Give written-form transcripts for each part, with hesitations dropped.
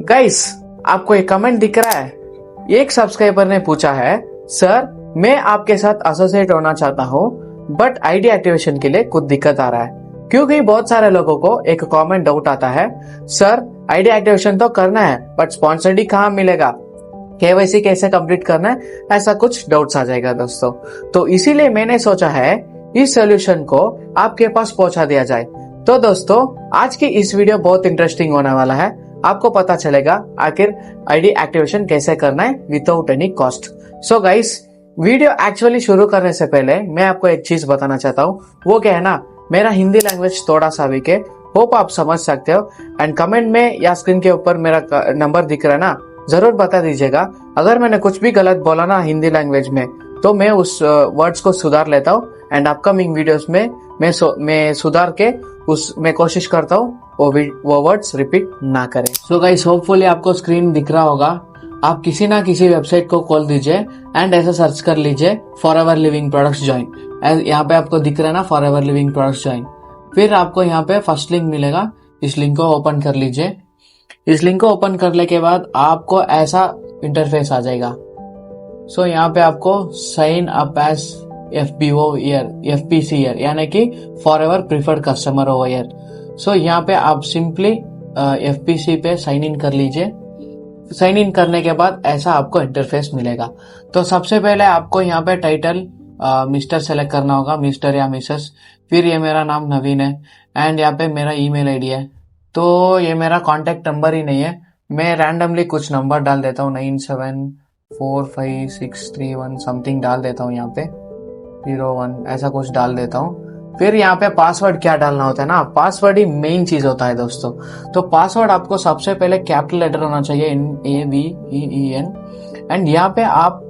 Guys, आपको एक comment दिख रहा है। एक सब्सक्राइबर ने पूछा है, सर मैं आपके साथ एसोसिएट होना चाहता हूँ बट आईडी एक्टिवेशन के लिए कुछ दिक्कत आ रहा है। क्योंकि बहुत सारे लोगों को एक कॉमन डाउट आता है, सर आईडी एक्टिवेशन तो करना है बट स्पॉन्सर्ड कहाँ मिलेगा, केवाईसी कैसे कंप्लीट करना है, ऐसा कुछ डाउट्स आ जाएगा दोस्तों। तो इसीलिए मैंने सोचा है इस सोल्यूशन को आपके पास पहुंचा दिया जाए। तो दोस्तों, आज की इस वीडियो बहुत इंटरेस्टिंग होने वाला है। आपको पता चलेगा आखिर आईडी एक्टिवेशन कैसे करना है without any cost. So guys, video actually शुरू करने से पहले मैं आपको एक चीज बताना चाहता हूँ। वो क्या है ना, मेरा हिंदी लैंग्वेज थोड़ा सा वीक है, होप आप समझ सकते हो। एंड कमेंट में या स्क्रीन के ऊपर मेरा नंबर दिख रहा है ना, जरूर बता दीजिएगा। अगर मैंने कुछ भी गलत बोला ना हिंदी लैंग्वेज में, तो मैं उस वर्ड्स को सुधार लेता हूँ एंड अपकमिंग वीडियोस में मैं सुधार के मैं कोशिश करता हूँ वो वर्ड्स रिपीट ना करें। सो गाइस, होपफुली आपको स्क्रीन दिख रहा होगा। आप किसी ना किसी वेबसाइट को खोल दीजिए एंड ऐसा सर्च कर लीजिए फॉरएवर लिविंग प्रोडक्ट्स ज्वाइन। यहाँ पे आपको दिख रहा है ना फॉरएवर लिविंग प्रोडक्ट्स ज्वाइन। फिर आपको यहाँ पे फर्स्ट लिंक मिलेगा, इस लिंक को ओपन कर लीजिए। इस लिंक को ओपन करने के बाद आपको ऐसा इंटरफेस आ जाएगा। सो यहाँ पे आपको sign up as FBO year, FPC year, यानी कि forever preferred customer over year. So यहाँ पे आप सिंपली FPC पे साइन इन कर लीजिए। साइन इन करने के बाद ऐसा आपको इंटरफेस मिलेगा। तो सबसे पहले आपको यहाँ पे टाइटल मिस्टर सेलेक्ट करना होगा, मिस्टर या मिसेस। फिर ये मेरा नाम नवीन है एंड यहाँ पे मेरा ईमेल आईडी है। तो ये मेरा कॉन्टेक्ट नंबर ही नहीं है, मैं रैंडमली कुछ नंबर डाल देता हूँ, 974561 समथिंग डाल देता हूँ, यहाँ पे 01 ऐसा कुछ डाल देता हूँ। फिर यहाँ पे पासवर्ड क्या डालना होता है ना, पासवर्ड ही मेन चीज होता है दोस्तों। तो पासवर्ड आपको सबसे पहले कैपिटल लेटर होना चाहिए, NAVEEN। एंड यहाँ पे आप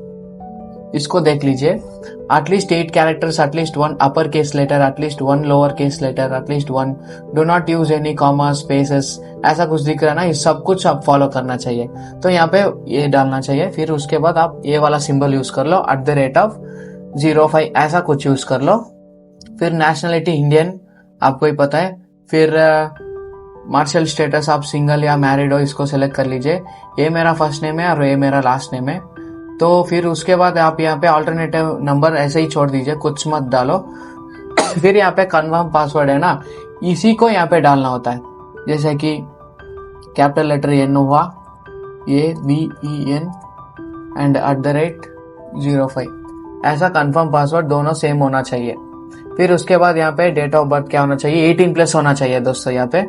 इसको देख लीजिए, at least 8 characters, at least 1 upper case letter, at least 1 lower case letter, at least 1 do not use any comma spaces, ऐसा कुछ दिख रहा है ना, ये सब कुछ आप फॉलो करना चाहिए। तो यहाँ पे ये डालना चाहिए। फिर उसके बाद आप ये वाला सिंबल यूज कर लो, @05 ऐसा कुछ यूज कर लो। फिर नेशनलिटी इंडियन, आपको ही पता है। फिर मार्शल स्टेटस आप सिंगल या मैरिड हो, इसको सेलेक्ट कर लीजिए। ये मेरा फर्स्ट नेम है और ये मेरा लास्ट नेम है। तो फिर उसके बाद आप यहाँ पे अल्टरनेटिव नंबर ऐसे ही छोड़ दीजिए, कुछ मत डालो। फिर यहाँ पे कन्फर्म पासवर्ड है ना, इसी को यहाँ पे डालना होता है। जैसे कि कैपिटल लेटर N हुआ, AVEN एंड @05, ऐसा कन्फर्म पासवर्ड दोनों सेम होना चाहिए। फिर उसके बाद यहाँ पे डेट ऑफ बर्थ क्या होना चाहिए, 18+ होना चाहिए दोस्तों यहाँ पे।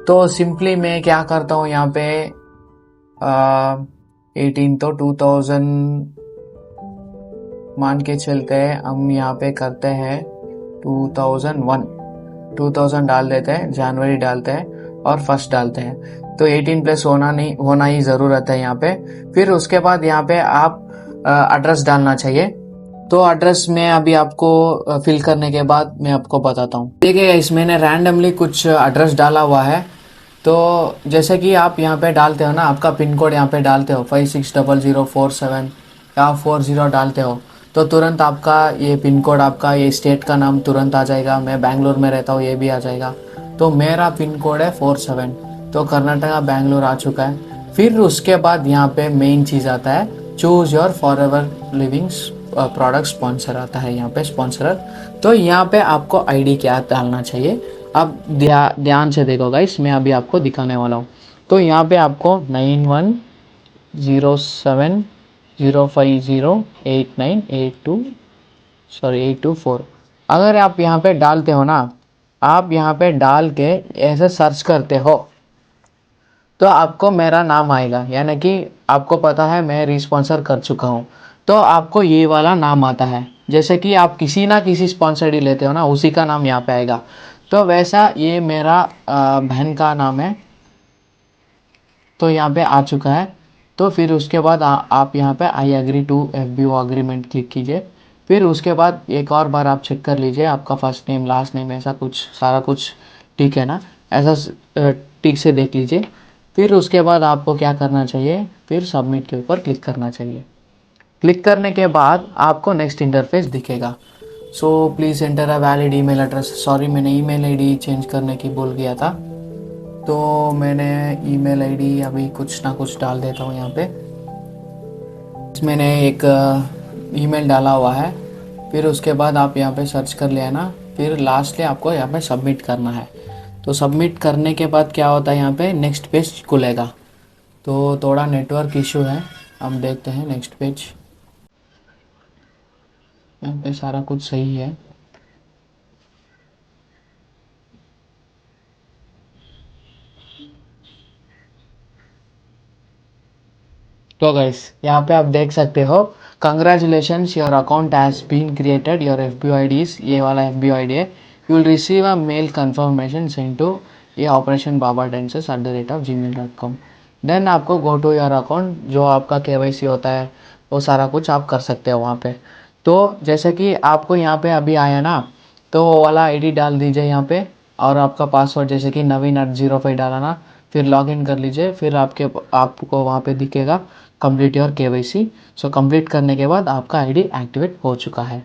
तो सिंपली मैं क्या करता हूँ यहाँ पे 18 तो 2000 मान के चलते हैं, हम यहाँ पे करते हैं 2000 डाल देते हैं, जनवरी डालते हैं और फर्स्ट डालते हैं। तो 18+ होना ही जरूरत है यहाँ पे। फिर उसके बाद यहाँ पे आप एड्रेस डालना चाहिए। तो एड्रेस में अभी आपको फिल करने के बाद मैं आपको बताता हूँ। देखिए इस मैंने रैंडमली कुछ एड्रेस डाला हुआ है। तो जैसे कि आप यहाँ पे डालते हो ना, आपका पिन कोड यहाँ पे डालते हो 560047 या 40 डालते हो, तो तुरंत आपका ये पिन कोड, आपका ये स्टेट का नाम तुरंत आ जाएगा। मैं बैंगलोर में रहता हूँ, ये भी आ जाएगा। तो मेरा पिन कोड है 47, तो कर्नाटका बैंगलोर आ चुका है। फिर उसके बाद यहाँ पे मेन चीज़ आता है, choose your forever living product sponsor आता है यहाँ पे, स्पॉन्सरर। तो यहाँ पे आपको आईडी क्या डालना चाहिए, अब ध्यान से देखो गाइस, मैं अभी आपको दिखाने वाला हूँ। तो यहाँ पे आपको 910705089824 अगर आप यहाँ पे डालते हो ना, आप यहाँ पे डाल के ऐसे सर्च करते हो तो आपको मेरा नाम आएगा, यानी कि आपको पता है मैं रिस्पॉन्सर कर चुका हूँ, तो आपको ये वाला नाम आता है। जैसे कि आप किसी ना किसी स्पॉन्सर ही लेते हो ना, उसी का नाम यहाँ पे आएगा। तो वैसा ये मेरा बहन का नाम है, तो यहाँ पे आ चुका है। तो फिर उसके बाद आप यहाँ पे I agree to FBO agreement click कीजिए। फिर उसके बाद एक और बार आप चेक कर लीजिए, आपका फर्स्ट नेम, लास्ट नेम, ऐसा कुछ सारा कुछ ठीक है ना, ऐसा ठीक से देख लीजिए। फिर उसके बाद आपको क्या करना चाहिए, फिर सबमिट के ऊपर क्लिक करना चाहिए। क्लिक करने के बाद आपको नेक्स्ट इंटरफेस दिखेगा। So please enter a valid email address. Sorry, मैंने ईमेल आईडी चेंज करने की भूल गया था। तो मैंने ईमेल आईडी अभी कुछ ना कुछ डाल देता हूँ यहाँ पे। मैंने एक ईमेल डाला हुआ है, फिर उसके बाद आप यहाँ पे सर्च कर लिया ना, फिर लास्टली आपको यहाँ पे सबमिट करना है। तो सबमिट करने के बाद क्या होता है, यहाँ पे नेक्स्ट पेज खुलेगा। तो थोड़ा नेटवर्क इशू है, हम देखते हैं नेक्स्ट पेज। यहाँ पे सारा कुछ सही है। तो गाइस यहाँ पे आप देख सकते हो, congratulations your account has been created, your FBOID is, ये वाला FBOID है। You will receive a mail confirmation send to ये operationbabadances@gmail.com। देन आपको गो टू योर अकाउंट, जो आपका KYC होता है वो सारा कुछ आप कर सकते हो वहाँ पे। तो जैसे कि आपको यहाँ पे अभी आया ना, तो वो वाला ID डाल दीजिए यहाँ पे, और आपका पासवर्ड जैसे कि naveen@05 डाला ना, फिर लॉगिन कर लीजिए। फिर आपको वहाँ पे दिखेगा complete your KYC। So complete करने के बाद आपका ID एक्टिवेट हो चुका है।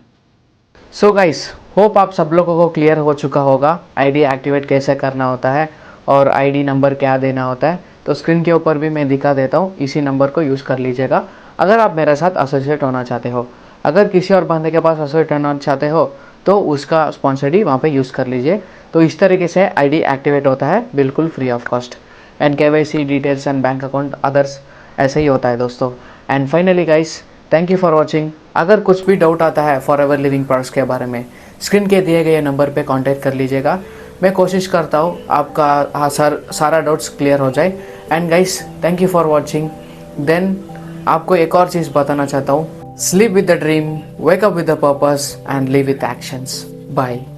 सो गाइस, होप आप सब लोगों को क्लियर हो चुका होगा ID एक्टिवेट कैसे करना होता है और ID नंबर क्या देना होता है। तो स्क्रीन के ऊपर भी मैं दिखा देता हूँ, इसी नंबर को यूज़ कर लीजिएगा अगर आप मेरे साथ एसोसिएट होना चाहते हो। अगर किसी और बंदे के पास एसोसिएट होना चाहते हो तो उसका स्पॉन्सर ID वहाँ पे यूज़ कर लीजिए। तो इस तरीके से ID एक्टिवेट होता है बिल्कुल free of cost. And KYC details and bank account others ऐसे ही होता है दोस्तों। And finally guys, thank you for watching. अगर कुछ भी डाउट आता है फॉरएवर लिविंग प्रोडक्ट्स के बारे में, स्क्रीन के दिए गए नंबर पे कांटेक्ट कर लीजिएगा। मैं कोशिश करता हूँ आपका सारा डाउट्स क्लियर हो जाए। And guys, thank you for watching. Then आपको एक और चीज़ बताना चाहता हूँ, sleep with the dream, wake up with the purpose and live with actions. Bye.